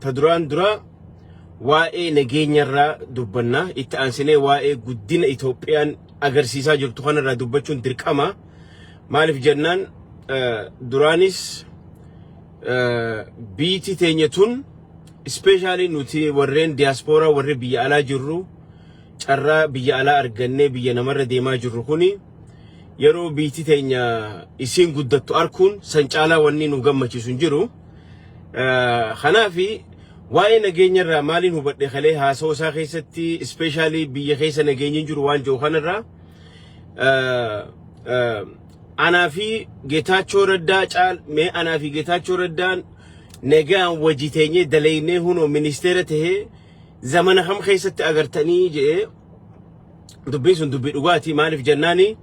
تدران درا واي نجينيرا دبنا إتأنسني واي قدين إثيوبيان أجرسيسا جرتوخان را دبتشون دركما مالف جنان درانيس بيتي تينيتون especially نوتي ورين diaspora وري بيا على جرو carraa biyya alaa arganne biyya namarra deemaa jirru kuni yeroo biitii teenya isiin guddattu arkuun san caalaa wanni nu gammachiisu jiru kanaafi waa'ee nageenyarraa maaliin hubadhe kale haasoo isaa keessatti especially biyya keessa nageenyi jiru waan jiru kanarraa anaa fi Geetaachoo Raddaa mee anaa fi Geetaachoo Raddaan nagaan wajji teenyee dalaynee hunoo ministeera tahee زمان هم خيست أجرتني جاء دبيسون دبي دواتي مالف جناني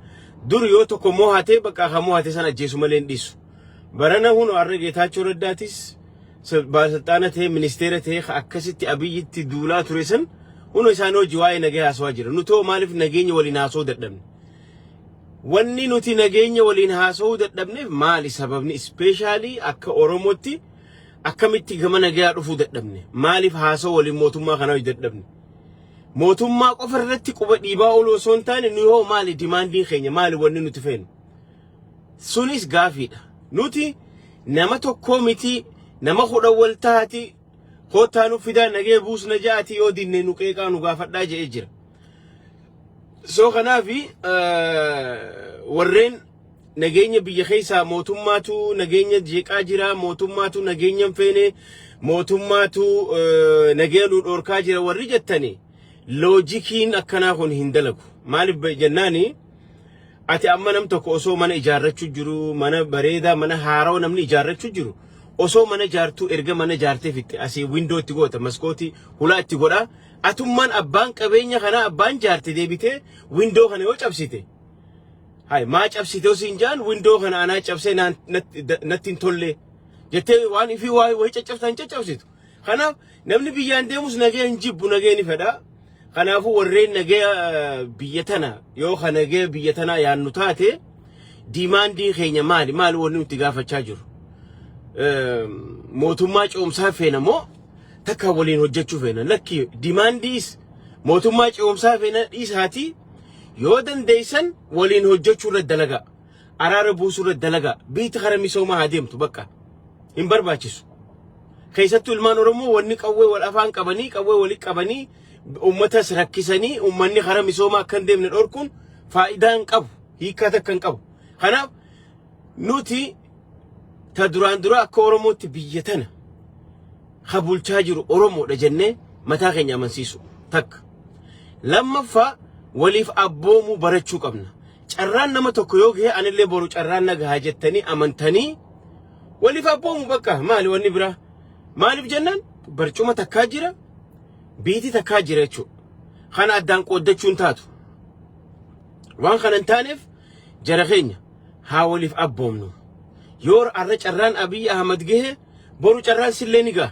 دور يوتو كموهاتي بقى خموهاتي سنة جيسو ملين ديسو برنا هون أرجع تاچو رداتيس باسطانة هي منستيرة هي أكست أبي تدولا توريسن هون إسانو جواي نجاه أسواجر نتو مالف نجيني ولي ناسو دتدم وني نتي نجيني ولي ناسو دتدم مالي سببني especially أك أوروموتي akkamitti gama nagaa dhufu dadhabne maaliif haasoo waliin mootummaa kana dadhabne mootummaa qofa irratti quba dhiibaa oloo soon taane nu yoo maali dimaandiin keenya maali wanni nuti feenu sunis gaafiidha nuti nama tokko miti nama kudha wal taati hootaanu fidaa nagee buusna jaati yoo dinne nu qeeqaa nu gaafadhaa jedhee jira soo kanaafi warreen nageenya biyya keessa mootummaatu nageenya jeeqaa jira mootummaatu nageenya feene mootummaatu nageelu dhorkaa jira warri jettani loojikiin akkanaa kun hin dalagu maaliif jennaani ati amma nam tokko osoo mana ijaarrachuu jiru mana bareeda mana haaraw namni ijaarrachuu jiru osoo mana jaartuu erga mana jaartee fitte asii window itti goota maskooti hulaa itti godha atummaan abbaan qabeenya kana abbaan jaarte deebite window kana yoo cabsite هاي ما جابسيتو سينجان ويندو خنا أنا جابسي نتين تولي جتة وان في واي وهي جابسان جابسيتو خنا نبني بيجان ديموس نجى نجيب ونجى نفدا خنا فو ورين نجى بيتنا يو خنا نجى بيتنا يعني نتاته ديمان دي خيني مال ونو تجافة تاجر موتوماج أمسافينا مو تكاولين هجتشو فينا لكي ديمان ديس موتوماج أمسافينا إيس هاتي يودن ديسن ولين هجتشو ردلقا أرار بوسو ردلقا بيت خرمي سوما هاديمتو بكا إن برباچسو خيستو المان ورمو ونك أوي والأفان كباني أوي وليك كباني أمتاس ركساني أماني خرمي سوما كان ديمن الأوركون فائدان كبو هيكاتا كان كبو خناب نوتي تدران درا كورمو تبيتنا خبول تاجر أورمو لجنة متاخين يامن سيسو تك لما فا وليف أبومو برچو قبنا چران نما توكيوغ هي أنا اللي برو چران نغا جتني أمنتني وليف أبومو بكا مالي وني برا مالي بجنن برچو ما تكاجرة بيتي تكاجرة چو خانا أدان قودة تاتو وان خانا انتانف جرخينيا ها وليف أبومنو يور أرى چران أبي أحمد جه برو چران سليني غا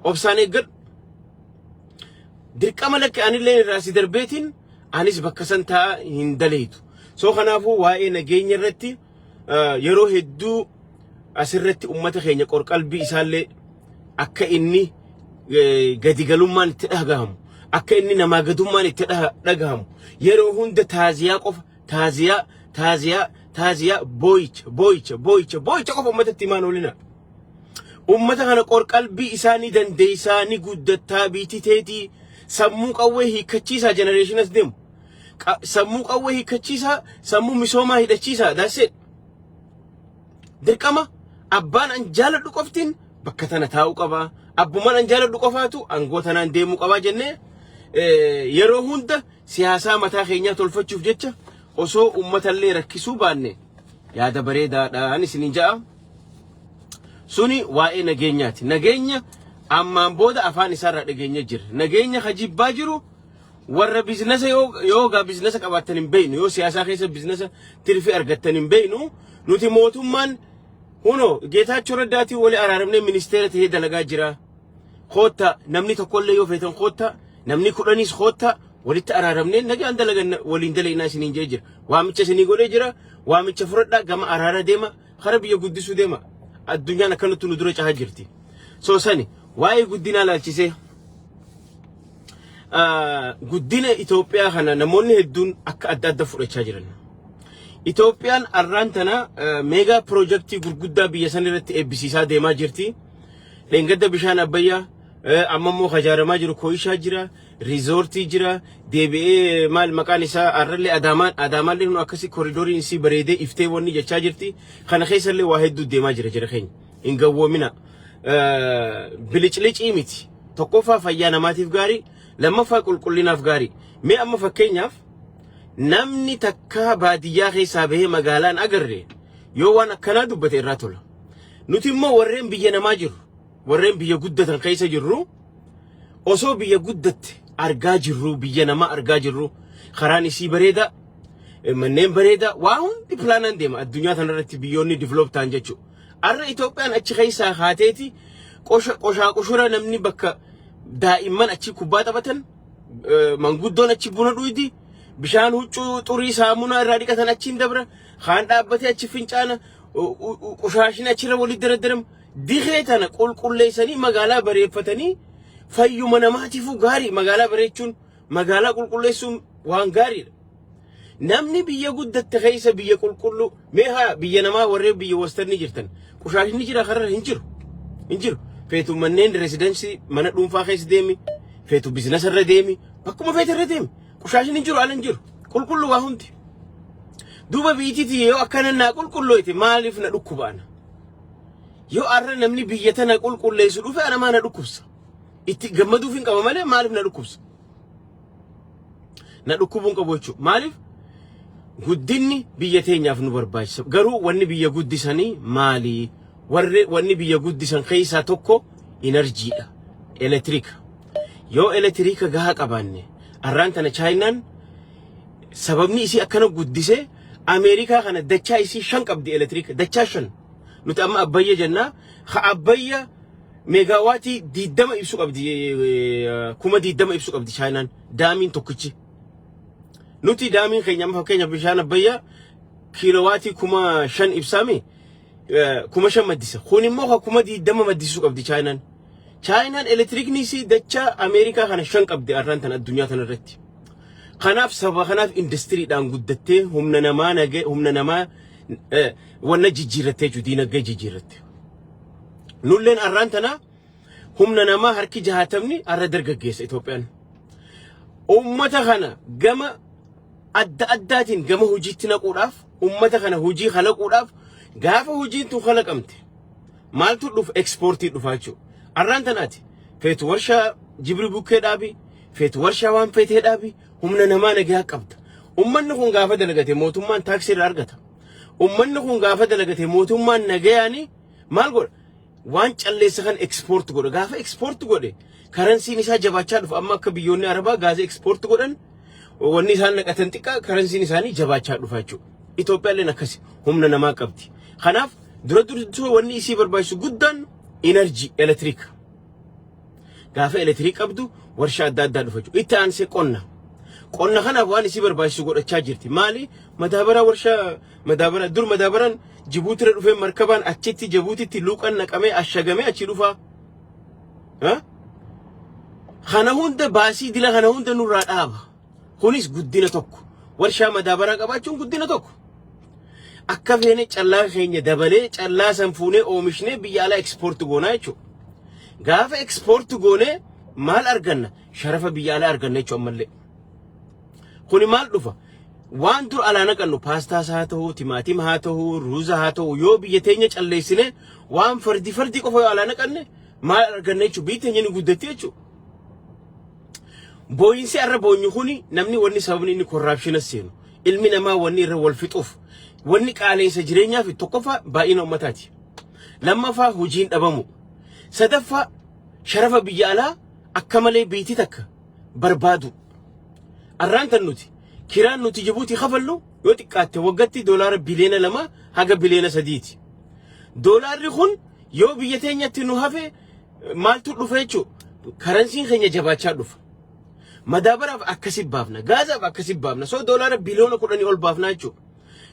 أبساني قد درك أمالك أنا اللي راسي دربيتين أنيس بكسنتا هندليتو سو خنافو واي نجيني رتي يرو هدو أسرتي أمته خيني قر قلبي إسالة أكا إني قدي قلومان تأهجهم أكا إني نما قدومان تأهجهم يرو هند تازيا قف تازيا بويتش قف أمته تيمانو لنا أمته خنا قر قلبي إساني دن ديساني قدتا بيتي تيتي سموك أوه كتشيسا جنريشنز ديم سموك أوه كتشيسا سمو مسوما هيدا تشيسا that's it دركما أبان أنجالة لقفتين بكتنا تاو قبا أبو من أنجالة لقفاتو أنغوتنا نديمو قبا جنة يرو هند سياسة متا خينيا تلفتشوف جتشا وسو أمتا اللي ركسو باني يادا بريدا داني سننجا سوني واي نجينيا أما بودا أفاني سارة نجينيا جر نجينيا خجيب باجرو ورا بيزنس يوغا بيزنس كباتن بينو يو سياسة خيسة بيزنس ترفي أرجتن بينو نوتي موتوم من هونو جيتاچو رداتي ولي أرارمني منستيرة هي دلقا جرا خوتا نمني تقول لي يوفيتن خوتا نمني كورانيس خوتا ولي أرارمني نجي عندلقا ولي ندلي ناس نينجر وامتش سنيقول جرا وامتش فردا جما أرارا ديما خرب يقدسو ديما الدنيا نكنت ندرج هاجرتي سو سني waa'ee guddina laalchisee guddina Itoophiyaa kana namoonni hedduun akka adda adda fudhachaa jiran. Itoophiyaan arraan tana meegaa piroojeektii gurguddaa biyya san irratti eebbisiisaa deemaa jirti. Leengadda bishaan Abbayyaa amma immoo hajaaramaa jiru Kooyishaa jira, riizoortii jira, deebi'ee maal maqaan isaa arrallee Adaamallee nu akkasii kooridooriin isii bareedee iftee wanni jechaa jirti. Kana keessallee waa hedduu deemaa jira keenya. Hin gawwoomina. Biliclicii miti. Tokkoffaa fayyaa namaatiif gaarii, lammaffaa qulqullinaaf gaarii. Mee amma fakkeenyaaf namni takka baadiyyaa keessaa bahee magaalaan agarre yoo waan akkanaa dubbate irraa tola. Nuti immoo warreen biyya namaa jiru, warreen biyya guddatan keessa jirru, osoo biyya guddatte argaa jirru, biyya namaa argaa jirru, karaan isii bareeda, manneen bareeda, waa hundi pilaanaan deema addunyaa tanarratti biyyoonni develop ta'an jechuudha. Arra Itoophiyaan achi keessaa haateeti qoshura namni bakka daa'imman achi kubbaa taphatan, manguddoon achi buna dhuydi, bishaan huccuu xurii saamunaa irraa dhiqatan achiin dabra, kaan dhaabbatee achi fincaana, qoshaashni achirra walitti daraddaramu, dihee tana qulqulleessanii magaalaa bareeffatanii fayyuma namaatiifuu gaarii. Magaalaa bareechuun, magaalaa qulqulleessuun waan gaariidha. Namni biyya guddatte keessa biyya qulqulluu mee haa biyya namaa warreen biyya wastanii jirtan qoshaashni jira karra hin jiru. Feetu manneen residensii mana dhuunfaa keessa deemi, feetu bizinasa irra deemi, bakkuma feete irra deemi. Qoshaashni hin jiru, ala hin jiru. Qulqulluu waa hundi. Duuba biitiiti yoo akkana naa qulqullooyte maaliif na dhukkubaana? Yoo arra namni biyya tana qulqulleessu dhufe ana maa na dhukkubsa? Itti gammaduuf hin qaba malee maaliif na dhukkubsa? Na dhukkubuun qabu jechuudha. Maaliif? Guddinni biyya teenyaaf nu barbaachisa. Garuu wanni biyya guddisanii maali? Wanni biyya guddisan keessaa tokko enerjiidha. Elektiriika. Yoo elektiriika gahaa qabaanne arraan tana Chaayinaan sababni isii akkana guddisee Ameerikaa kana dachaa isii 5 qabdi elektiriika. Dachaa 5. Nuti amma Abbayya jennaa. Ha Abbayya meegaawaatii 20 ibsu qabdi. Kuma 20 ibsu qabdi Chaayinaan. Daamiin tokkichi. Nuti daamiin keenya amma fakkeenya bishaan Abbayyaa kiilowaatii kuma 5 ibsaame kuma 5 maddisa. Kun immoo kuma 20 maddisuu qabdi Chaayinaan. Chaayinaan elektiriikni isii dachaa Ameerikaa kana 5 qabdi arraan tana addunyaa tana irratti. Kanaaf sababa kanaaf industiriidhaan guddattee humna namaa wanna jijjiirrattee jiru diinagdee jijjiirratte. Nulleen arraan tana humna namaa harki 60 arra dargaggeessa Itoophiyaan. Ummata kana gama adda addaatiin gama hojiitti naquudhaaf, ummata kana hojii kalaquudhaaf gaafa hojiin tun kalaqamte maaltu dhufu ekspoortii dhufaa jechuudha. Arraan tanaati feetu warshaa jibri bukkee dhaabi, feetu warshaa waan feetee dhaabi, humna namaa nagaa qabda. Ummanni kun gaafa dalagate mootummaan taaksii irraa argata. Ummanni kun gaafa dalagate mootummaan nagayaani maal godha? Waan calleessa kan ekspoort godha. Gaafa ekspoort godhe karansiin isaa jabaachaa dhufa. Amma akka biyyoonni Arabaa gaazii ekspoort godhan wanni isaan naqatan xiqqaa karansiin isaanii jabaachaa dhufa jechuudha. Itoophiyaalleen akkasi humna namaa qabdi. Kanaaf dura wanni isii barbaachisu guddaan enerjii elektiriika. Gaafa elektiriik qabdu warshaa adda addaa dhufa jechuudha. Itti aansee qonna. Qonna kanaaf waan isii barbaachisu godhachaa jirti. Maali? Madaabaraa warshaa madaabaraan Jibuutii irra dhufee markabaan achitti Jibuutiitti luuqan naqamee ashagamee achi dhufa. Kana hunda baasii dila kana hunda nurraa dhaaba. Kunis guddina tokko. Warshaa madaabaraa qabaachuun guddina tokko. Akka feene callaa keenya dabalee callaa san fuunee oomishnee biyya alaa ekspoort goonaa jechuudha. Gaafa ekspoort goonee maal arganna? Sharafa biyya alaa arganna jechuudha ammallee. Kuni maal dhufa? Waan dur alaa naqannu paastaas haa ta'u, timaatima haa ta'u, ruuza haa ta'u yoo biyya teenya calleessine waan fardi qofa yoo alaa naqanne maal arganna jechuudha. Biyyi teenya ni guddatti jechuudha. Booyinsi arra boonyu kuni namni wanni sababni inni korraapshina seenu. Ilmi namaa wanni irra wal fixuuf. Wanni qaaleensa jireenyaa fi tokkoffaa baay'ina ummataati. Lammaffaa hojiin dhabamu. Sadaffaa sharafa biyya alaa akka malee biitii takka barbaadu. Arraan tan nuti kiraan nuti Jibuutii kafallu yoo xiqqaatte waggatti doolaara biliyoona 2 haga biliyoona 3ti. Doolaarri kun yoo biyya teenyatti nu hafe maaltu dhufa jechuudha. Karansiin keenya jabaachaa dhufa. Madaabaraaf akkasi baafna, gaazaaf akkasi baafna. So doolaara biliyoona 10 ol baafna jechuudha.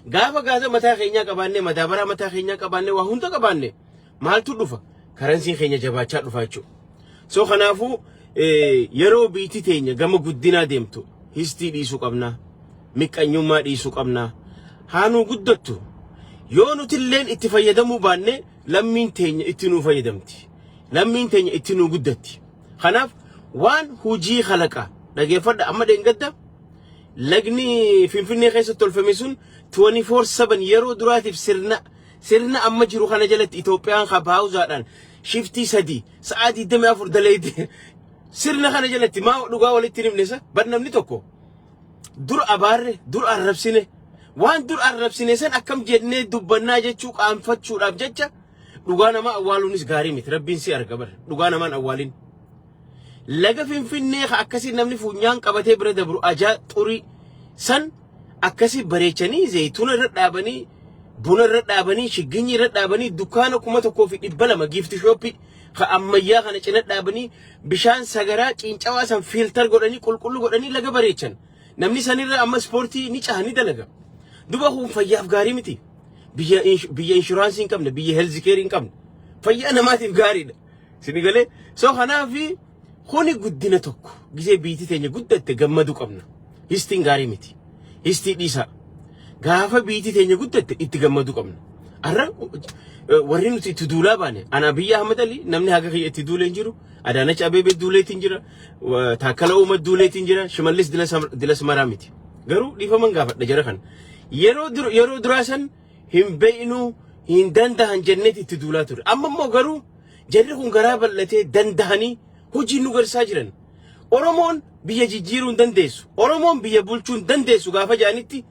Gaafa gaaza mataa keenyaa qabaanne, madaabaraa mataa keenyaa qabaanne, waa hunda qabaanne maaltu dhufa? Karansiin keenya jabaachaa dhufa jechuudha. so khanaafu yeroo biitii teenya gama guddinaa deemtu histii dhiisuu qabna miqqanyummaa dhiisuu qabna haanuu guddattu yoo nuti illeen itti fayyadamuu baanne lammiin teenya itti nuu fayyadamti lammiin teenya itti nuu guddatti kanaaf waan hujii khalaqa dhageeffadha amma dheengadda lagni finfinnee keessatti tolfame sun 24/7 yeroo duraatiif sirna amma jiru kana jalatti Itoophiyaan habaawuzaadhaan shiftii 3 sa'aatii 24 daleeyde sirna kana jalatti maa dhugaa walitti himnesa barnamni tokko dur abaarre dur arrabsine waan dur arrabsine san akkam jennee dubbannaa jechuu qaanfachuudhaaf jecha dhugaa nama awwaaluunis gaarii miti rabbiin si arga bar dhugaa namaan awwaalin laga finfinnee akkasii namni funyaan qabatee bira dabru ajaa xurii san akkasii bareechanii zayituuna irra dhaabanii buna irra dhaabanii shigginyi irra dhaabanii dukkaana 1,200 gift shop ka ammayyaa kana cina dhaabanii bishaan sagaraa cincawaa san filter godhanii qulqullu godhanii laga bareechan namni sanirra amma sportii ni cahanii dalaga duba kun fayyaaf gaarii miti biyya insuraansii hin qabne biyya health care hin qabne fayyaa namaatiif gaariidha sinigalee so kanaafi kuni guddina tokko gisee biitii teenya guddatte gammadu qabna histiin gaarii miti histii dhiisa gaafa biitii teenya guddatte itti gammadu qabna arra warri nuti itti duulaa baane ana biyya Ahmad Ali namni haga kiyya itti duulee jiru Adaanach Abeebee duuleetiin jira Taakkala Uumat duuleetiin jira Shimallis Dilas Maraamiti garuu dhiifaman gaafadha jara kan yeroo duraasan hin beeynu hin dandahan jenneeti itti duulaa ture amma immoo garuu jarri kun garaa bal'atee dandahanii hojii nu garsaa jiran Oromoon biyya jijjiiruu hin dandeessu Oromoon biyya bulchuu hin dandeessu gaafa jaanitti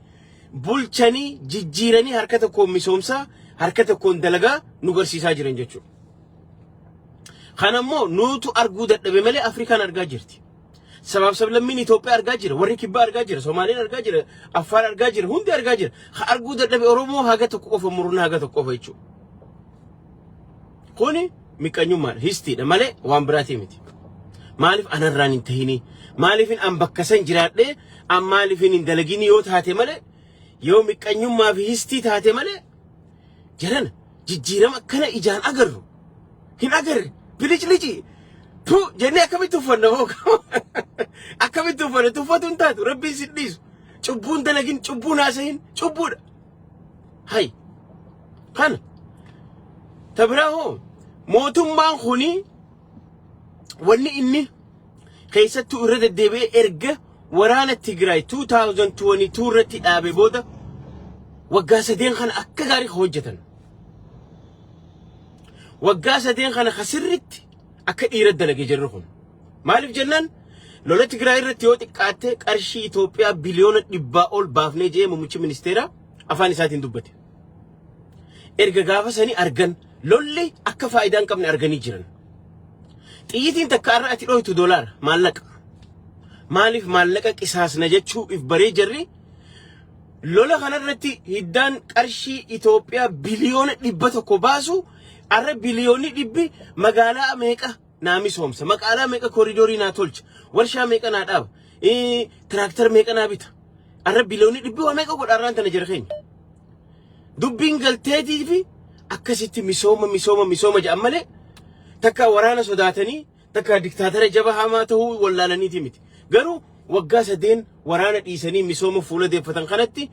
bulchanii jijjiiranii harka tokkoon misoomsaa harka tokkoon dalagaa nu garsiisaa jiran jechuudha. Kanammoo nuutu arguu dadhabe malee Afrikaan argaa jirti. Sablammiin Itoophiyaa argaa jira, warri Kibbaa argaa jira, Somaaliin argaa jira, Affaar argaa jira, hundi argaa jira. Arguu dadhabe Oromoo haga tokko qofa murna haga tokko qofa jechuudha. Kuni miqqanyummaadha, histiidha malee waan biraatii miti. Maaliif anarraan hin tahini? Maaliif an bakka san jiraadhee an maaliif hin dalagini yoo taate malee yoo miqqanyummaa fi histii taate malee jaran jijjiirama akkana ijaan agarru hin agarre biliclici tu jennee akkamitti uffanna hoo akkamitti uffanna tuffatuun taatu rabbiin si dhiisu cubbuun dalagin cubbuun haasahin cubbuudha hay kana tabiraa hoo mootummaan kuni wanni inni keessattuu irra deddeebi'ee erga waraana Tigraay 2022 irratti dhaabe booda waggaa 3 kana akka gaarii hojjetan waggaa 3 kana khasirritti akka dhiira dalage jirru kun maaliif jennaan lola Tigraay irratti yoo xiqqaatte qarshii Itoophiyaa biliyoona 100 ol baafnee jee muummichi ministeera afaan isaatiin dubbate erga gaafa sanii argan lolli akka faayidaan qabne arganii jiran xiyyitiin takka irraa ati dhoytu doolaara maallaqa maaliif maallaqa qisaasna jechuu if baree jirri lola kanarratti hiddaan qarshii Itoophiyaa biliyoona 100 baasu arra biliyoonni 100 magaalaa meeqa naa misoomsa magaalaa meeqa kooriidoorii naa tolcha warshaa meeqa naa dhaaba tiraaktar meeqa naa bita arra biliyoonni 100 waa meeqa godhaarraan tana jira keenya dubbiin galteetii fi akkasitti misooma jedhan malee takka waraana sodaatanii takka diktaatara jaba hamaa ta'uu wallaalaniiti miti garuu waggaa 3 waraana dhiisanii misooma fuula deeffatan kanatti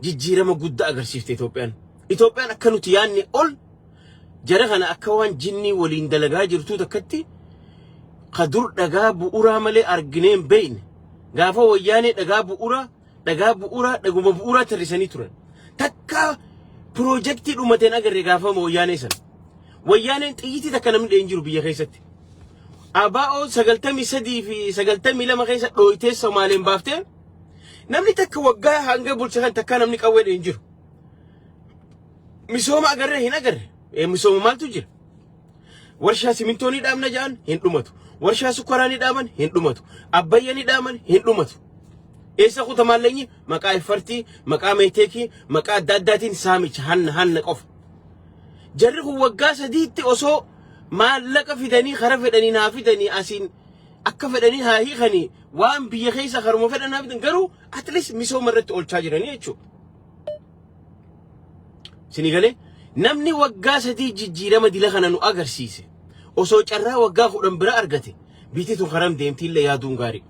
jijjiirama guddaa agarsiifte Itoophiyaan akka nuti yaanne ol jara kana akka waan jinnii waliin dalagaa jirtu takkatti qadur dhagaa bu'uuraa malee argineen beeyne gaafa wayyaanee dhagaa bu'uuraa tarrisanii turan takka projektii dhumateen agarre gaafa wayyaanee san wayyaaneen xiyyitii takka namni dheen jiru biyya keessatti abaa'oo 93 fi 92 keessa dhooytee Somaaleen baaftee namni takka waggaa hanga bulchan takka namni qawwee dheen jiru misooma agarre hin agarre misooma maaltu jira warshaa simintoo ni dhaabna jaan hin dhumatu warshaa sukkaraa ni dhaaban hin dhumatu abbayya ni dhaaban hin dhumatu eessa kuta maallenyi maqaa iffartii maqaa meeteekii maqaa adda addaatiin saamicha hanna qofa jarri kun waggaa 3tti osoo maallaqa fidanii khara fedhanii naa fidanii asiin akka fedhanii haa hiikanii waan biyya keessa haruma fedhan naa fidan garuu at least misooma irratti olchaa jiranii jechuudha sinigalee namni waggaa 3 jijjiirama dila kana nu agarsiise osoo carraa waggaa 10 bira argate biti tun haram deemti illee yaaduun gaarii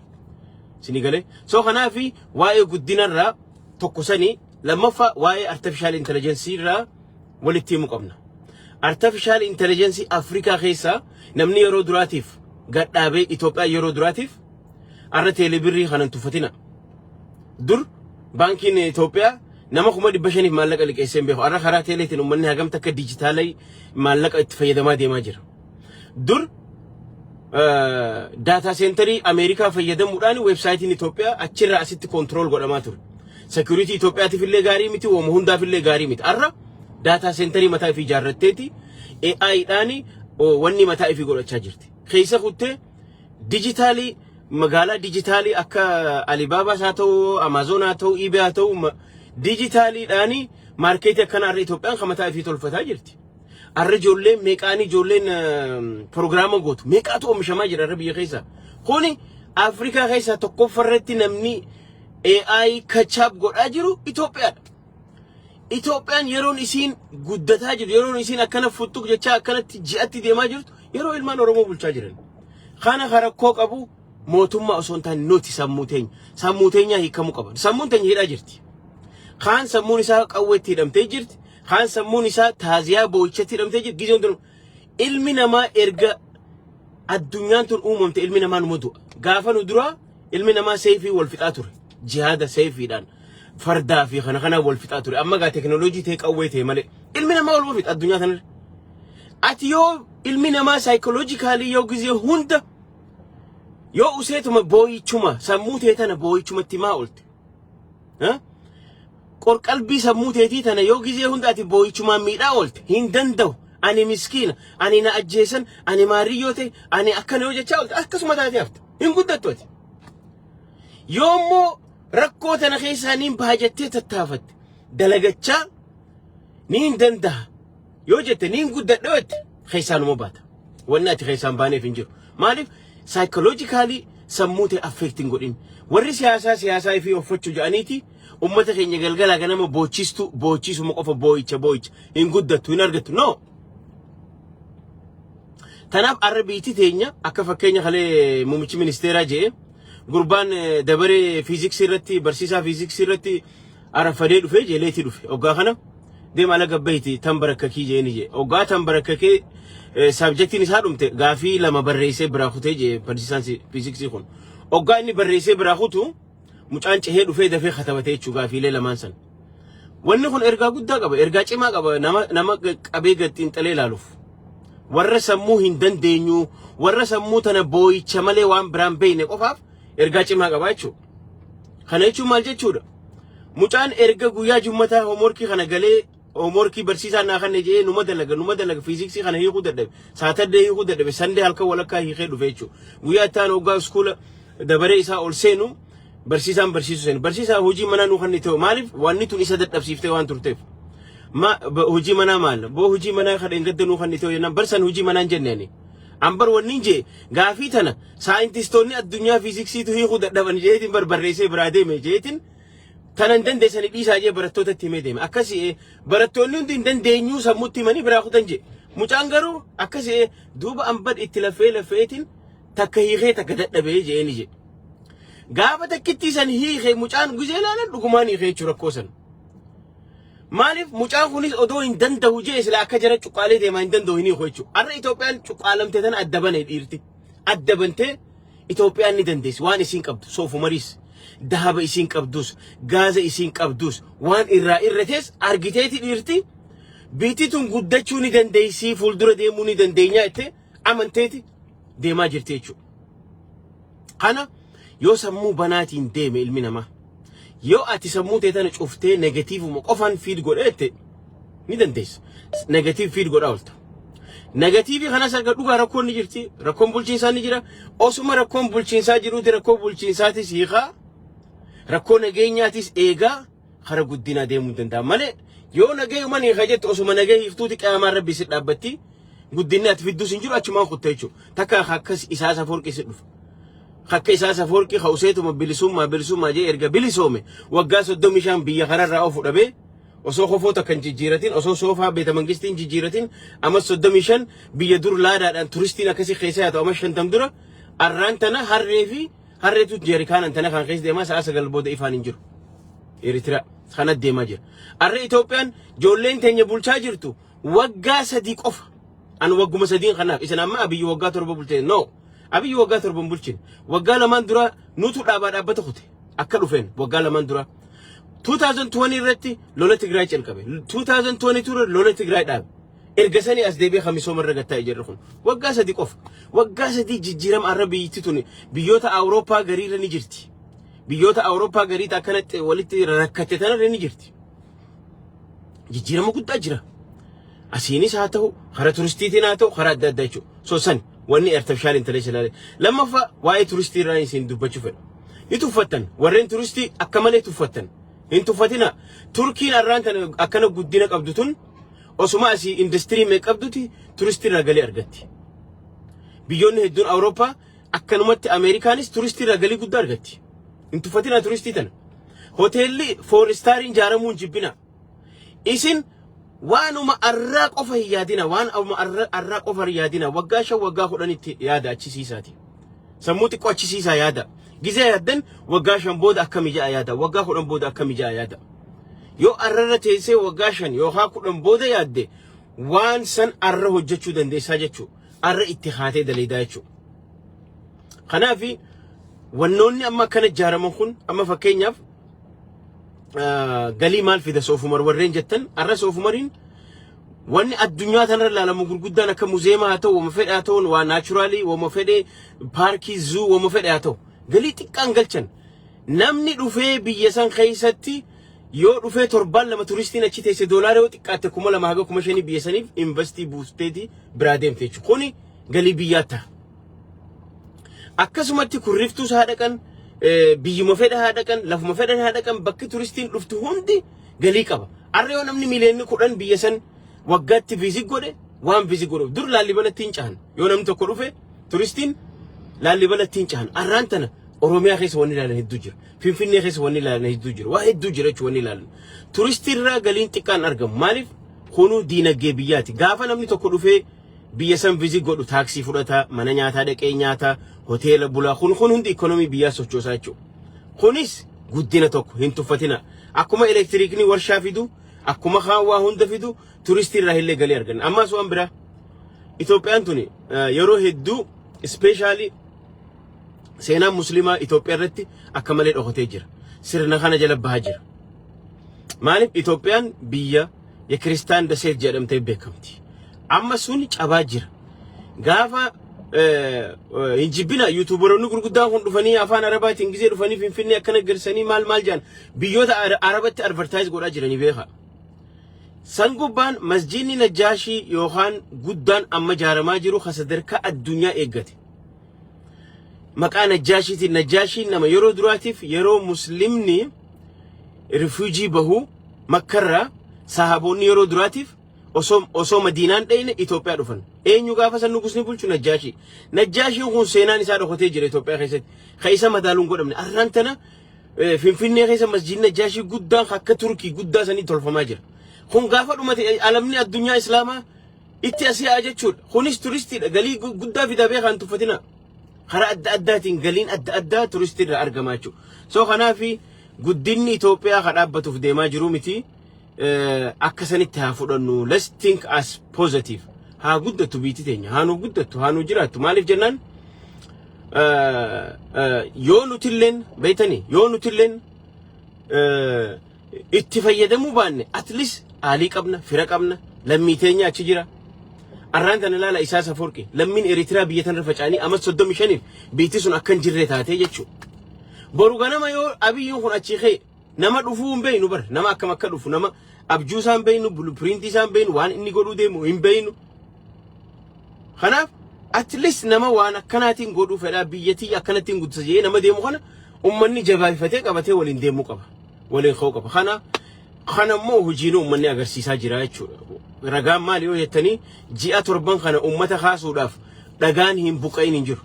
sini galee so kanaafi waa'ee guddinarraa tokkosanii lammaffaa waa'ee artificial intelligence irraa walitti himuu qabna artificial intelligence Afrikaa keessa namni yeroo duraatiif gadhaabee Itoophiyaa yeroo duraatiif arra teelebirrii kanan tuffatina dur bankiin Itoophiyaa nama kuma 500 maallaqa liqeessee beeku arra karaa teeleetiin ummanni hagam takka dijitaalay maallaqa itti fayyadamaa deemaa jira dur data centerii Amerikaa fayyadamuudhaan websaayitiin Itoophiyaa achirraa asitti control godhamaa ture security Itoophiyaatiif illee gaarii miti wama hundaaf illee gaarii miti arra data centerii mataa ifii ijaarratteeti AI dhaani wanni mataa ifii godhachaa jirti keessa kuttee digitaalii magaalaa digitaalii akka Alibaba haa ta'u Amazon haa ta'u eBay haa ta'u digitaalii dhaani markeetii akkana arra Itoophiyaan kamataa ifii tolfataa jirti arra ijoolleen meeqaanii ijoolleen proogiraama gootu meeqaatu oomishamaa jira arra biyya keessa kuni Afrikaa keessa tokkoffarratti namni AI kachaap godhaa jiru Itoophiyaadha Itoophiyaan yeroon isiin guddataa jiru yeroon isiin akkana futtuq jecha akkanatti ji'atti deemaa jirtu yeroo ilmaan Oromoo bulchaa jiran kana harakkoo qabu mootummaa osoo hin taane nuti sammuu teenya hiikamuu qaba sammuun teenya hidhaa jirti kaan sammuun isaa qawweetti hidhamtee jirti kaan sammuun isaa taaziyaa boo'ichatti hidhamtee jirti gizoon tun ilmi namaa erga addunyaan tun uumamte ilmi namaa numa du'a gaafa nu dura ilmi namaa seefii wal fixaa ture jihaada seefiidhaan fardaa fi kana wal fixaa ture amma gaa teknooloojii ta'e qawwee ta'e malee ilmi namaa wal fixa addunyaa tanarra ati yoo ilmi namaa psychologically yoo gizee hunda yoo useetuma boo'ichuma sammuu ta'e tana boo'ichumatti maa oolte qorqalbii sammuu ta'etii tana yoo gizee hunda ati boo'ichumaan miidhaa oolte hin danda'u ani miskiina ani na ajjeesan ani maariyyoo ta'e ani akkana yoo jechaa oolte akkasuma taatee hafta hin guddattu ati yoommoo rakkoo tana keessaa niin baajattee tattaafatte dalagachaa niin danda'a yoo jette niin guddadha jette keessaanuma baata wanni ati keessaan baaneef hin jiru maaliif psychologically sammuu ta'e affect hin godhin warri siyaasaa fi offachuu ja'aniiti ummata keenya galgala ganama boochiisuma qofa boo'icha hin guddattu hin argattu no tanaaf arra biitii teenya akka fakkeenya kalee muummichi ministeeraa jedhe gurbaan dabaree fiiziksii irratti barsiisaa fiiziksii irratti arafadee dhufe jeeleetii dhufe oggaa kana deema ala gabbayti tan barakkakii jeeni je oggaa tan barakkakee subjectiin isaa dhumte gaafii lama barreessee biraa kutee je barsiisaan fiiziksii kun oggaa inni barreessee biraa kutu mucaan cehee dhufee dafee katabatee jechuu gaafiilee lamaan san wanni kun ergaa guddaa qaba ergaa cimaa qaba nama qabee gaxxiinxalee ilaaluuf warra sammuu hin dandeenyu warra sammuu tana boo'icha malee waan biraan beeyne qofaaf ergaa cimaa qaba jechuudha kana jechuun maal jechuudha mucaan erga guyyaa jummataa hoomworkii kana galee hoomworkii barsiisaa naa kanne jedhee numa dalaga fiiziksii kana hiikuu dadhabe saatardee hiikuu dadhabe sandee halkan walakkaa hiikee dhufe jechuudha guyyaa ittaan hoggaa iskuula dabaree isaa ol seenu barsiisaan barsiisu seenu barsiisaa hojii manaa nuu kan ta'u maaliif wanni tun isa dadhabsiiftee waan turteef hojii manaa maal boo hojii manaa kan engadda nuu kan ta'u jennaan barsan hojii manaa hin jenneeni ambar wanni je gaafii tana saayintistoonni addunyaa fiiziksiitu hiikuu dadhaban jeetiin barbarreessee biraa deeme jeetiin tanan dandeessanii dhiisaa jee barattootatti himee deeme akkasii barattoonni hundi hin dandeenyuu sammuutti himanii biraa kutan je mucaan garuu akkasii duuba ambad itti lafeetiin takka hiikee takka dadhabee jeeni je gaafa takkitti san hiikee mucaan guzee laalan dhugumaan hiikee jechuu rakkoo san maaliif mucaan kunis odoo hin danda'u jee sila akka jara cuqqaalee deemaa hin danda'u hin hiikoo jechuu arra Itoophiyaan cuqqaalamte tana addabane dhiirti addabantee Itoophiyaan ni dandeessi waan isiin qabdu soofumariis dahaba isiin qabdus gaaza isiin qabdus waan irratees argiteeti dhiirti biitituun guddachuu ni dandeessii fuuldura deemuu ni dandeenyaa itti amanteeti deemaa jirti jechuudha kana yoo sammuu banaatiin deeme ilmi namaa yoo ati sammuu teetana cuftee negatiivuma qofaan fiid godhette ni dandeessa negatiiv fiid godhaa oolta negatiivi kanas akka dhugaa rakkoon ni jirti rakkoon bulchiinsaa ni jira osuma rakkoon bulchiinsaa jiruuti rakkoo bulchiinsaatis hiikaa rakkoo nageenyaatis eegaa kara guddinaa deemuu danda'a malee yoo nageeyuman hiika jette osuma nagee hiiftuuti qaamaan rabbi si dhaabbatti guddinni ati fidduus hin jiru achumaan kutta jechuudha takka akkas isaa safoorqi si dhufa akka isaa safoorqi hauseetuma bilisummaa jee erga bilisoome waggaa 35 biyya kanarraa of fudhabee osoo kofoota kan jijjiiratin osoo soofaa beeta mangistiin jijjiiratin amma 35 biyya dur laadaadhaan turistiin akkasii keessa yaa ta'u amma 50 dura arrantana harreefi harreetu jeerikaan antana kan keessa deemaa sa'a sagal booda ifaan hin jiru Eritrea kana deemaa jira arre Itoophiyaan joolleen teenya bulchaa jirtu waggaa 3 qofa an wagguma 3 kanaaf isin amma abiyyi waggaa 7 bultee no abiyyi waggaa 7 bulchin waggaa lamaan dura nutu dhaabbata kute akka dhufeen waggaa lamaan dura 2020 irratti lola Tigraay calqabe 2022 lola Tigraay dhaabe ergasanii as deebi'ee khamisooma irra gattaa jirru kun waggaa 3 qofa waggaa 3 jijjiiram arabiyyiti tun biyyoota Awurooppaa gariirra ni jirti biyyoota Awurooppaa gariita akkanatti walitti rakkate tanarra ni jirti jijjiirama guddaa jira asiinis haa ta'u hara turistiitiin haa ta'u hara adda addaa jechuudha so san wanni artificial intelligence lammaffaa waa'ee turistii irraa isin dubbachuu fedha ni tuffattan warreen turistii akka malee tuffattan hin tuffatina Turkiin arraan tan akkana guddina qabdu tun osuma asii industirii mee qabduti turistii irraa galii argatti biyyoonni hedduun Awurooppaa akkanumatti Ameerikaanis turistii irraa galii guddaa argatti hin tuffatina turistii tan hoteelli 4 stariin jaaramuun jibbina isin waanuma arraa qofa yaadina waan arraa qofa yaadina waggaa 5 waggaa 10 itti yaada achisiisaati sammuu xiqqoo achisiisaa yaada gizee yaaddan waggaa 5 booda akkam ijaa yaada waggaa 10 booda akkam ijaa yaada yoo arrara teessee waggaa 5 yoo 10 booda yaadde waan san arra hojjechuu dandeessaa jechuu arra itti haatee daleedaa jechuu kanaafi wannoonni amma kana jaaraman kun amma fakkeenyaaf galii maal fida soofumar warreen jettan arra soofumariin wanni addunyaa tanarra laalamu gurguddaan akka muzeemaa haa ta'u wama fedhe haa ta'u waa naachuraalii wama fedhe paarkii zuu wama fedhe haa ta'u galii xiqqaan galchan namni dhufee biyya san keessatti yoo dhufee 7 turistiin achi teesse doolaara yoo xiqqaatte 2,000 haga 5,000 biyya saniif investii buusteeti biraa deemte jechuudha kuni galii biyyaa ta'a akkasumatti kurriftuus haa dhaqan biyyuma fedha haa dhaqan lafuma fedhan haa dhaqan bakki turistiin dhuftu hundi galii qaba arra yoo namni miliyoonni 10 biyya san waggaatti viizit godhe waan viizit godhu dur Laallibalatti hin cahan yoo namni tokko dhufe turistiin Laallibalatti hin cahan arraan tana Oromiyaa keessa wanni ilaalan hedduu jira Finfinnee keessa wanni ilaalan hedduu jira waa hedduu jira jechuun wanni ilaalan turistii irraa galiin xiqqaan argamu maaliif kunuu diinagdee biyyaati gaafa namni tokko dhufee biyya san viizit godhu taaksii fudhata mana nyaataa dhaqee nyaata hoteela bulaa kun hundi ikonomii biyyaa sochoosaa jechuudha kunis guddina tokko hin tuffatina akkuma elektiriikni warshaa fidu akkuma haawaa hunda fidu turistii irraa illee galii arganna ammaas waan biraa Itoophiyaan tuni yeroo hedduu especially seenaa muslimaa Itoophiyaa irratti akka malee dhokatee jira sirna kana jala bahaa jira maaliif Itoophiyaan biyya ya kristaan daseet jedhamtee beekamti amma suni cabaa jira gaafa injibina YouTuberoonni gurguddaan kun dhufanii afaan arabaatiin gizee dhufanii Finfinnee akkana garsanii maal jaan biyyoota arabatti advertise godhaa jiranii beeka san gubbaan masjidni Najjaashii yookaan guddaan amma jaaramaa jiru sadarkaa addunyaa eeggate maqaa Najjaashiitiin Najjaashiin nama yeroo duraatiif yeroo muslimni refugee bahu makkarraa sahaboonni yeroo duraatiif osoo Madiinaan dhayne Itoophiyaa dhufan eenyu gaafa san nugusni bulchu Najjaashiin kun seenaan isaa dhokatee jira Itoophiyaa keessatti keessa madaaluun godhamne arraan tana Finfinnee keessa masjidni Najjaashii guddaan akka Turkii guddaa sanii tolfamaa jira kun gaafa dhumate alamni addunyaa islaamaa itti asiyaa jechuudha kunis turistiidha galii guddaa fidaa beekan tuffatina hara adda addaatiin galiin adda addaa turistii irraa argamaa jechuudha soo kanaafi guddinni Itoophiyaa ka dhaabbatuuf deemaa jiru miti akka sanitti haa fudhannu let's think as positive haa guddatu biiti teenya haa nu guddatu haa nu jiraattu maaliif jennaan yoo nutilleen beeytanii yoo nutilleen itti fayyadamuu baanne at least aalii qabna fira qabna lammii teenya achi jira arraan tan ilaala isaa saforqi lammiin Eritrea biyya tan rafacanii amma 35 biitti sun akkan jirre taatee jechuudha boru ganama yoo abiyyiin kun achi kee nama dhufuu hin beeynu bar nama akkam akka dhufu nama abjuu isaan beeynu blueprint isaan beeynu waan inni godhuu deemu hin beeynu kanaaf at least nama waan akkanaatiin godhuu fedhaa biyyattii akkanaatiin guddisa jee nama deemu kana ummanni jabaafatee qabatee waliin deemuu qaba waliin ka'uu qaba kana immoo hojiin ummanni agarsiisaa jira jechuudha ragaan maali yoo jettanii ji'a 7 kana ummata kaasuudhaaf dhagaan hin buqain hin jiru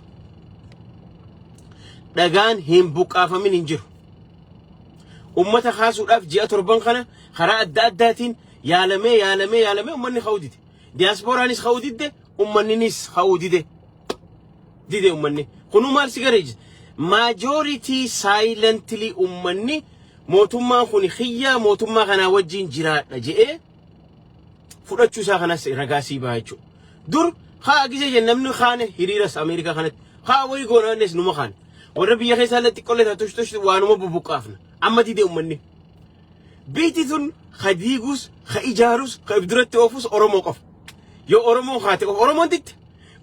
dhagaan hin buqaafamin hin jiru ummata kaasuudhaaf ji'a 7 kana karaa adda addaatiin yaalamee ummanni khawdite diasporaanis khawdite ummanninis khawdite dide ummanni kunu maal sigareej majority silently ummanni mootummaa kun khiyya mootummaa kana wajjin jiraadha jee fudhachuu isaa kanas ragaasii baachu dur haa gise jennamni khaane hiriiras Ameerikaa kanatti haa way goonanes numa khaan warra biyya keessa latti qolleta tushtush waanuma bubuqaafna amma dide ummanni biiti tun khadiigus khaijaarus khabduratti ofus oromoo qof yo oromoo khaate oromoon ditte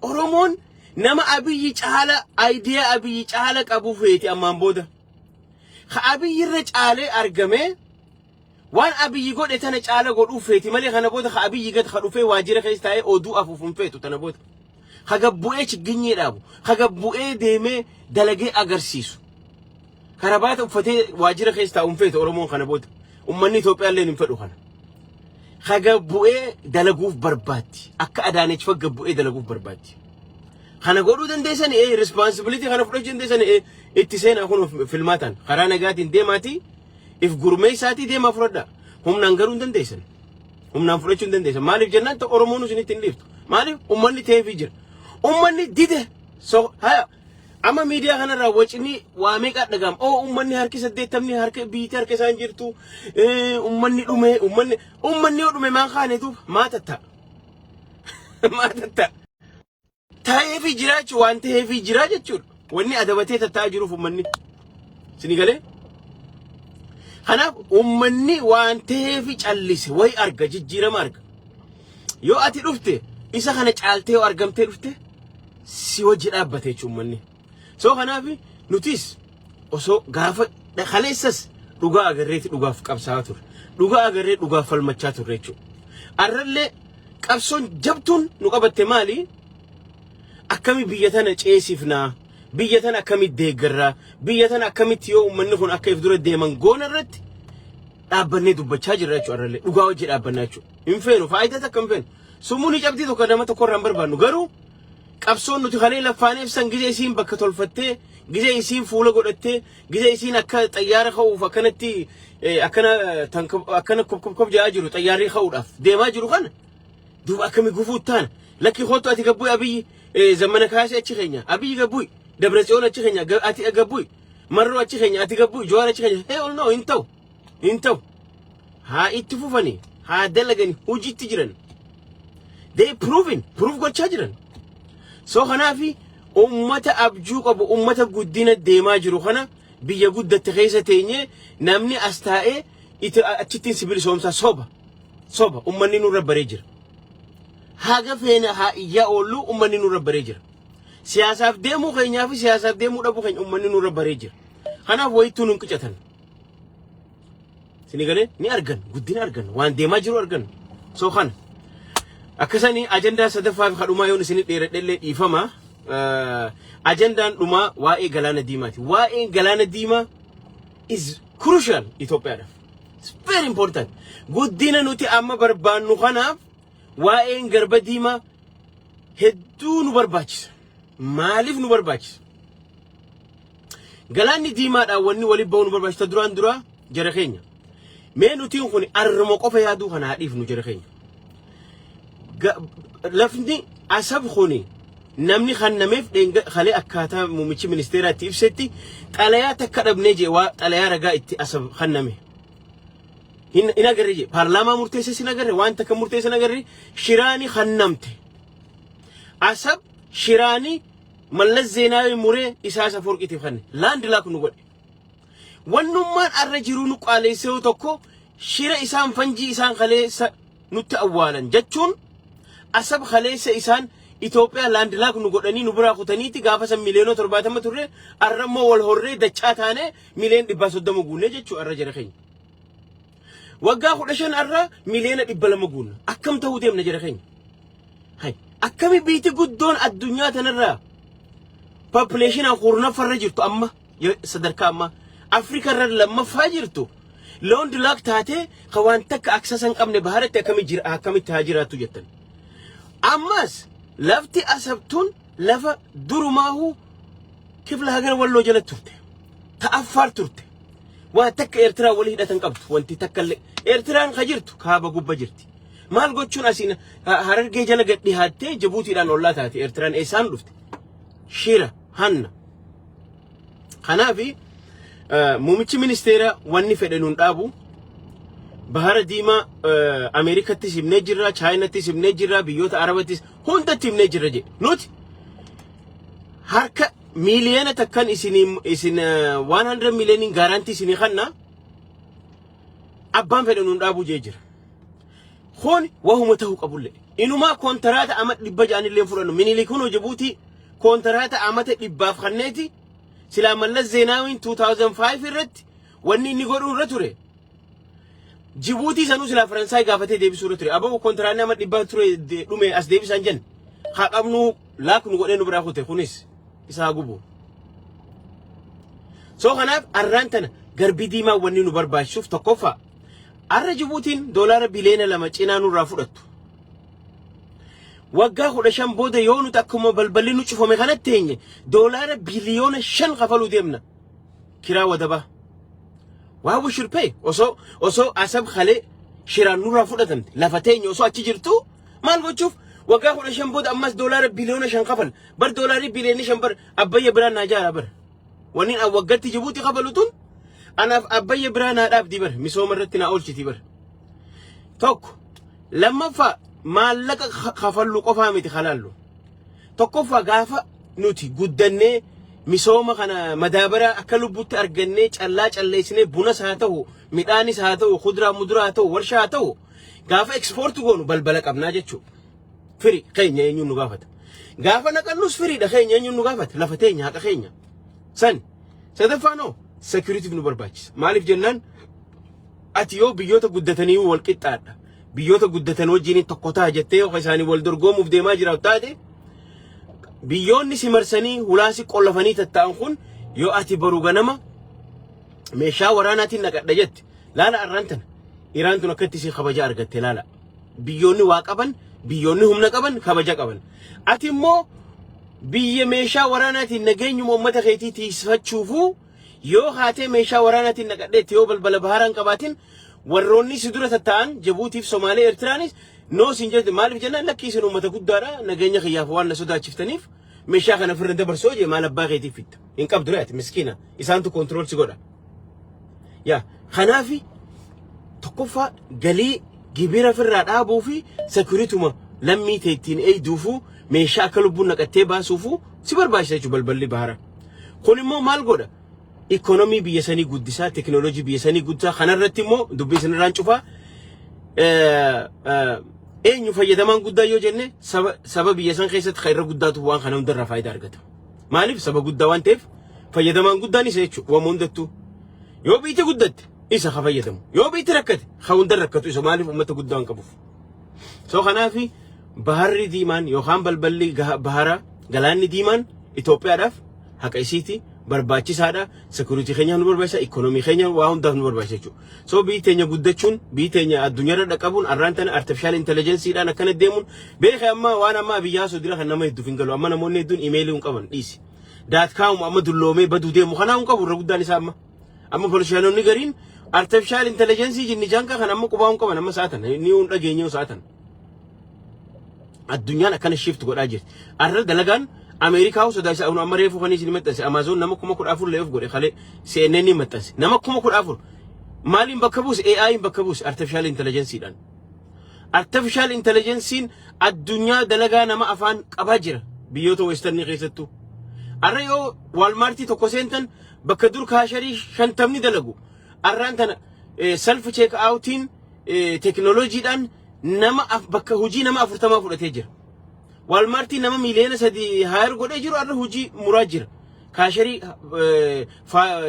oromoon nama abiyyi caala idea abiyyi caala qabu feeti ammaan booda kha abiyyi irra caale argame waan abiyyi godhe tana caala godhu feeti malee kana booda kha abiyyi gad khadufee waajira keessa taa'ee oduu afuufun feetu tana booda khagabbu'ee chiginyee dhaabu khagabbu'ee deemee dalagee agarsiisu karabaata uffatee waajira keessa taa'uun feetu oromoon kana booda ummanni Itoophiyaa illee hin fedhu kana khagabbu'ee dalaguuf barbaatti akka Adaanech fagabbu'ee dalaguuf barbaatti kana godhuu dandeessan responsibility kana fudhachuu dandeessan itti seenaa kun filmaatan karaa nagaatiin deemaati if gurmeessaatii deemaa fudhadha humnaan garuu dandeessan humnaan fudhachuu dandeessan maaliif jennaan ta oromoon isinitti hin dhiiftu maaliif ummanni teefii jira ummanni dide so haya amma miidiyaa kanarraa wacini waa meeqa dhagam ummanni harki 80 harka biitii harka isaan jirtu ummanni dhume maan khaanetu maatatta taa'eefi jiraachu waan ta'eefi jiraa jechuudha wanni adabatee taa'aa jiruuf ummanni sini galee kanaaf ummanni waan ta'eefi callise way arga jijjiirama arga yoo ati dhufte isa kana caaltee yoo argamtee dhufte si wajji dhaabbate jechuudha ummanni so kanaaf nutis osoo gaafa khaleessas dhugaa agarreeti dhugaaf qabsaa ture dhugaa agarree dhugaaf falmachaa ture jechuudha arrallee qabsoon jabtuun nu qabatte maali akkami biyya tana ceesifna biyya tana akkami deeggarra biyya tana akkamitti yoo ummanni kun akka if dura deeman goona irratti dhaabbannee dubbachaa jirra jechuudha arrallee dhugaa wajji dhaabbannaa jechuudha hin feenu faayidaa takka hin feenu sumuuni cabdii tokko nama tokko irraa hin barbaannu garuu qabsoon nuti kalee lafaaneef san gizee isiin bakka tolfattee gizee isiin fuula godhattee gizee isiin akka xayyaara ka'uuf akkanatti akkana kop jaa jiru xayyaarri ka'uudhaaf deemaa jiru kana duuba akkami gufuu taana lakki khootu ati gabbuy abiyyi zamana kaasee achi keenya abiyyi gabbuy Dabratsiyoon achi keenya ati gabbuy marroo achi keenya ati gabbuy Jawaar achi keenya hey ol no hintaw haa itti fufanii haa dalaganii hojiitti jiran they proof gochaa jiran so kanaafi ummata abjuu qabu ummata guddina deemaa jiru kana biyya guddatte keessa teenye namni as taa'ee achittiin sibiil soomsaa soba ummanni nurra baree jira haga feena haa iyyaa oollu ummanni nurra baree jira siyaasaaf deemuu keenyaa fi siyaasaaf deemuu dhabuu keenya ummanni nurra baree jira kanaaf wayittuu nun qicatan sini galee ni argan guddina argan waan deemaa jiru argan so kana akkasanii ajandaa sadaffaa fi kadhumaa yoon isin dheeradhellee dhiifama ajandaan dhumaa waa'ee galaana diimaati waa'ee galaana diimaa is crucial Itoophiyaadhaaf it's very important guddina nuti amma barbaannu kanaaf waa'een garba diimaa hedduu nu barbaachisa maaliif nu barbaachisa galaanni diimaadhaan wanni waliin ba'uu nu barbaachisa duraan dura jara keenya mee nutiin kun arrama qofa yaaduu kana haadhiif nu jara keenya lafni asab khuni namni khannameef khalee akkaataa muumichi ministeeraatti ibsetti xalayaa takka dhabnee jee waa xalayaa ragaa itti asab khanname hin agarre jee paarlaamaa murteesse sin agarre waan takka murteesse sin agarre shiraani khannamte asab shiraani mallas zeenaawi muree isaa saforqitiif khanne laand laak nu godhe wannummaan arra jiru nu qaaleessee tokko shira isaan fanjii isaan khaleessa nutti awwaalan jechuun asab khaleessa isaan Itoophiyaa laand laak nu godhanii nu biraa kutaniiti gaafa san miliyoona 70 turre arrammoo wal horree dachaa taane miliyoona 130 guunne jechuu arra jira keenya waggaa 15 arra miliyoona 200 guunna akkam ta'uu deemna jira keenya hay akkami biiti guddoon addunyaa tanarraa population kurnafarra jirtu amma sadarkaa amma Afrika irra lammaffaa jirtu laand laak taate khawaan takka aksasan qabne baharatti akkamitti haa jiraattu jettan ammas lafti asabtun lafa durumaahu kifla hagar walloo jala turte ta'affaar turte waa takka Eertiraa walii hidhatan qabdu wanti takka Eertiraan khajirtu kaaba gubba jirti maal gochuun asiin Harargee jala gad dhihaattee Jibuutiidhaan ollaa taate Eertiraan eessaan dhufte shira hanna kanaafi muummichi ministeera wanni fedhanuun dhaabu bahara diimaa Ameerikatti simnee jirra Chaayinaatti simnee jirra biyyoota Arabattis hundatti simnee jirra jedhe nuti harka miliyoona takkan isin 100 million garantii isin kanna abbaan fedhanuun dhaabu jee jira khoni wahuma ta'u qabulle inuma kontraata amat dhibba jaanillee fudhannu minilikuun Jibuutii kontraata amata dhibbaaf kanneeti sila Mallas Zeenaawin 2005 irratti wanni inni godhuun irra ture Jibuutii sanuu sila Faransaay gaafatee deebisuu irra ture aboo kontraanni amat dhibba ture dhume as deebisan jen haqabnu laaknu godhee nu biraa kute kunis isaa gubu so kanaaf arraantana garbi diimaa wanni nu barbaachisuuf tokkoffaa arra Jibuutiin doolaara biliyoona 2 cinaa nurraa fudhattu waggaa 15 booda yoo nuti akkuma balballi nu cufame kanatti teenye doolaara biliyoona 5 kafaluu deemna kiraa wadabaa waa we should pay osoo asab khale shiraan nurraa fudhatamte lafa teenye osoo achi jirtu maal gochuuf waggaa 15 booda ammas doolaara biliyoona 5 kafal bar doolaari biliyoona 5 bar abbayya biraan naa jaara bar wanni waggatti Jibuutii kafaluutun anaaf abbayya biraan naa dhaabdi bar misooma irratti naa oolchiti bar tokko lammaffaa maallaqa kafallu qofaa miti halaallu tokkoffaa gaafa nuti guddannee misooma kana madaabara akka lubbutti argannee callaa calleessinee bunas haa ta'u midhaanis haa ta'u khudraa muduraa haa ta'u warshaa haa ta'u gaafa export goonu balbala qabnaa jechuudha firi keenya eenyuun nu gaafata gaafa naqannus firiidha keenya eenyuun nu gaafata lafa teenya haqa keenya san sadaffaanoo security nu barbaachisa maaliif jennaan ati yoo biyyoota guddatanii wal qixxaadha biyyoota guddatan wajjin tokko ta'a jettee yoo isaanii wal dorgomuuf deemaa jiraatu taate biyyoonni si marsanii hulaasi qollafanii tatta'an kun yoo ati baru ganama meeshaa waraanaatiin naqadha jette laala arraantan Iraan tun akkatti si kabaja argatte laala biyyoonni waa qaban biyyoonni humna qaban kabaja qaban ati immoo biyya meeshaa waraanaatiin nageenyuma uummata keetii tiisfachuufu yoo haatee meeshaa waraanaatiin naqadheetti yoo balbala baharaan qabaatin warroonni si dura tatta'an Jibuutiif Somaalee Eertiraanis no sinjete maaliif jennaan lakki isin uummata guddaadha nageenya kiyyaaf waan na sodaachiftaniif meeshaa kana firra dabarsoo je maal abbaa keetiif fitta hin qabdu reeti miskiina isaantu control si godha ya khanaafi tokkoffaa galii gibira firraa dhaabuu fi securituma lammii teettiin eeyduufu meeshaa akka lubbuun naqattee baasuufu si barbaachisa jechuudha balballi bahara kun immoo maal godha economy biyya sanii guddisaa technology biyya sanii guddisaa kanarratti immoo dubbii sanirraan cufaa eenyu fayyadamaan guddaa yoo jenne saba biyya san keessatti khayra guddaatu waan kana hundarraa faayidaa argata maaliif saba guddaa waan ta'eef fayyadamaan guddaan isa jechuudha waan hundattuu yoo biitti guddatte isa ka fayyadamu yoo biitti rakkate ka hundar rakkatu isa maaliif uummata guddaa waan qabuuf soo kanaafi baharri diimaan yookaan balballi bahara galaanni diimaan Itoophiyaadhaaf haqa isiiti barbaachisaadha security keenya nu barbaachisa economy keenya waa hundaaf nu barbaachisa jechuudha so biyyi teenya guddachuun biyyi teenya addunyaarra dhaqabuun arraantan artificial intelligence dhaan akkana deemuun beekee amma waan amma biyyaa sodira kan nama hedduuf hin galu amma namoonni hedduun email hin qaban dhiisi .com amma dulloomee baduu deemu kanaa hin qabu irra guddaan isaa amma polishaanonni gariin artificial intelligence jinni janka kan amma qubaa hin qaban amma saatan ni hun dhageenyee saatan addunyaan akkana shift godhaa jirti arra dalagaan Amerika uso da sa amma reefu kani sinimata sa Amazon nama kuma kuda afur leef gode khale CNN ni matas nama kuma kuda afur malin bakabus AI bakabus artificial intelligence dan artificial intelligence ad-dunya dalaga nama afan qabajira biyoto western ni qeysatu arrayo Walmart tokko sentan bakadur kaashari shantamni dalagu arrantana self check outin technology dan nama bakka huji nama 40 fudhatee jira Walmart nama miliyoona 3 hayar godhee jiru arra hujii muraa jira kaashari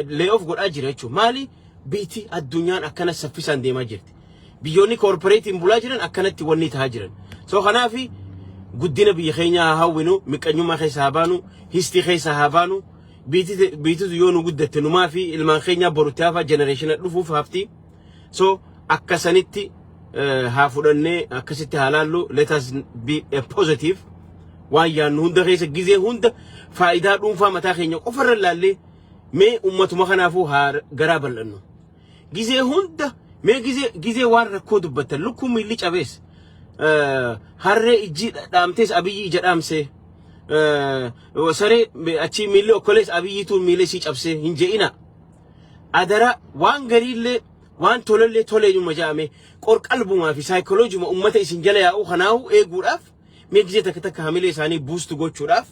layoff godhaa jira jechuudha maali biiti addunyaan akkana saffisaan deemaa jirti biyyoonni corporatiin bulaa jiran akkanatti wanni tahaa jiran so kanaafi guddina biyya keenya hawwinu miqanyummaa keessa habaanu histii keessa habaanu biitu yoo nu guddatte numaa fi ilmaan keenya borutaafa generation dhufuuf hafti so akkasanitti haa fudhannee akkasitti halaallu let us be a positive waan yaannu hunda keessa gizee hunda faayidaa dhuunfaa mataa keenya qofarra laallee mee ummatuma kanaafuu haa garaa bal'annu gizee hunda mee gizee waan rakkoo dubbatan lukkuu miilli cabees harree ijji dhaamtees abiyyi ija dhaamsee saree achi miilli okkolees abiyyiituun miilli si cabse hin je'ina. Adara waan gariillee waan tolollee toleeyuma jaame qorqalbumaa fi saayikoloojuma ummata isin jala yaa'u kanaahu eeguudhaaf mee gizee takka takka hamilee isaanii buustu gochuudhaaf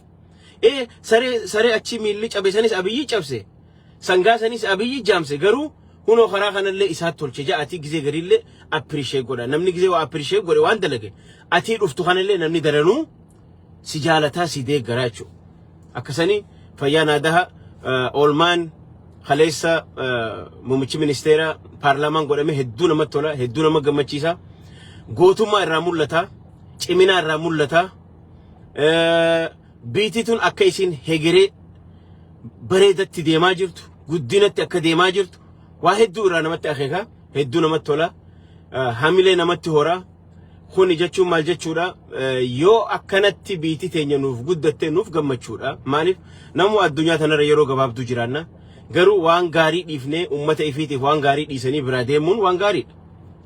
saree achi miilli cabe sanis abiyyi cabse sangaa sanis abiyyi jaamse garuu hunoo karaa kanallee isaat tolche ja'ati gizee gariillee appreciate godha namni gizee waa appreciate godhe waan dalage ati dhuftu kanallee namni daranuu si jaalataa si deeggaraa jechuudha. Akkasanii fayyaa naadaha oolmaan khaleessa muummichi ministeera paarlaamaan godhame hedduu namatti tola hedduu nama gammachiisa gootummaa irraa mul'ata cimina irraa mul'ata biitituun akka isin hegeree bareedatti deemaa jirtu guddinatti akka deemaa jirtu waa hedduu irraa namatti akeeka hedduu namatti tola hamilee namatti hora kuni jechuun maal jechuudha yoo akkanatti biitii teenya nuuf guddatte nuuf gammachuudha maaliif namu addunyaa tanarra yeroo gabaabduu jiraanna garuu waan gaarii dhiifnee ummata ifiitiif waan gaarii dhiisanii biraa deemuun waan gaariidha.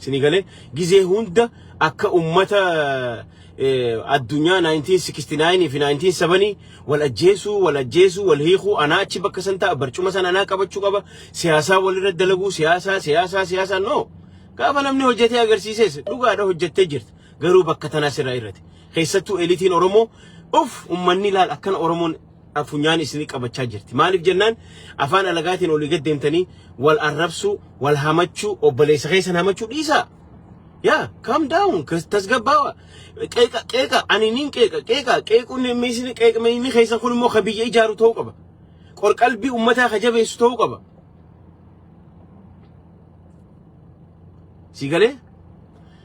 Isinii galee gizee hunda akka ummata addunyaa 1969 fi 1970 wal ajjeesuu wal hiikuu anaa achi bakka san ta'a barcuma san anaa qabachuu qaba siyaasaa walirra dalaguu siyaasaa no gaafa namni hojjetee agarsiises dhugaadha hojjettee jirti garuu bakka tanaa sirraa irratti keessattuu eliitiin Oromoo ummanni laal akkan Oromoon afunyaan isinii qabachaa jirti maaliif jennaan afaan alagaatiin olii gad deemtanii wal arrabsuu wal hamachuu obboleessa keessan hamachuu dhiisaa yaa calm down tasgabbaawa qeeqa aniniin qeequun miisni qeeqni keessan kun immoo kabiyya ijaaru ta'uu qaba qorqalbii ummataa kajabeessu ta'uu qaba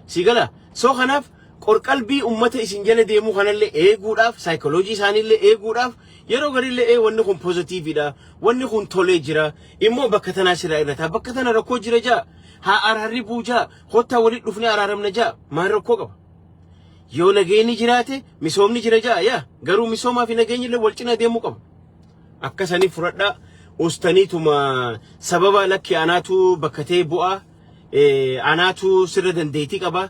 sigala soo kanaaf qorqalbii ummata isin jala deemuu kanallee eeguudhaaf saayikoloojii isaaniillee eeguudhaaf yeroo garillee wanni kun pozitiividha wanni kun tolee jira immoo bakka tanaa sirraa irrataa bakka tana rakkoo jira jaa haa araarri buujaa hottaa walitti dhufnee araaramna jaa maal rakkoo qaba yoo nageenyi jiraate misoomni jira jaa yaa garuu misoomaa fi nageenyillee wal cina deemuu qaba akkasanii fudhadhaa ustaniituma sababa lakki anaatu bakka ta'e bu'aa anaatu sirra dandeetii qaba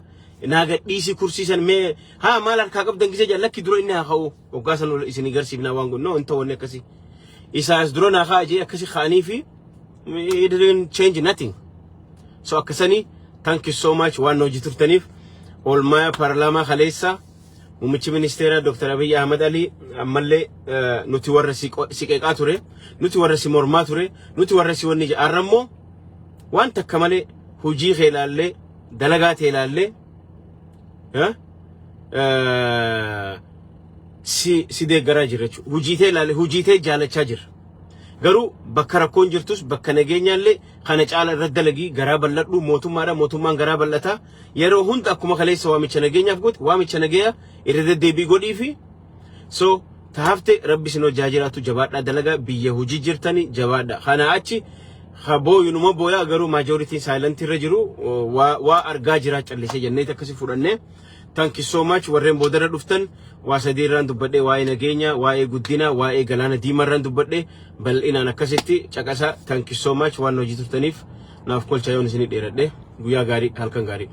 naga dhiisi kursiisan mee haa maal harkaa qabdan gisee jallakki dura inni haa ka'u hoggaasan isin garsiifnaa waan gonno inta wanni akkasii isaas dura naa kaa jee akkasii kaanii fi it didn't change nothing so akkasanii thank you so much waan hojii turtaniif oolmaa paarlaamaa kaleessa muummichi ministeera Dr. Abiy Ahmed Ali ammallee nuti warra si qeeqaa ture nuti warra si mormaa ture nuti warra si wanni arrammoo waan takka malee hojii kee ilaallee dalagaa tee ilaallee si deeggaraa jira jechuudha. Hujitee ilaalee hujitee jaalachaa jira. Garuu bakka rakkoon jirtus bakka nageenyaallee kana caala irra dalagii garaa bal'adhu mootummaan garaa bal'ataa yeroo hunda akkuma kaleessa waamicha nageenyaaf goote waamicha nageenya irra deddeebii godhii fi so taafte rabbi sinoo jaajiraatu jabaadhaa dalagaa biyya hujii jirtanii jabaadhaa kana achi haboo yunuma booyaa garuu majority silent irra jiru waa argaa jira callisee jennee akkasi fudhanne thank you so much warreen boodara dhuftan waa sadiirraan dubbadhe waa'ee nageenya waa'ee guddina waa'ee galaana diimarraan dubbadhe bal'inaan akkasitti caqasa thank you so much waan hojii turtaniif naaf kolcha yoon isinii dheeradhe guyyaa gaarii halkan gaarii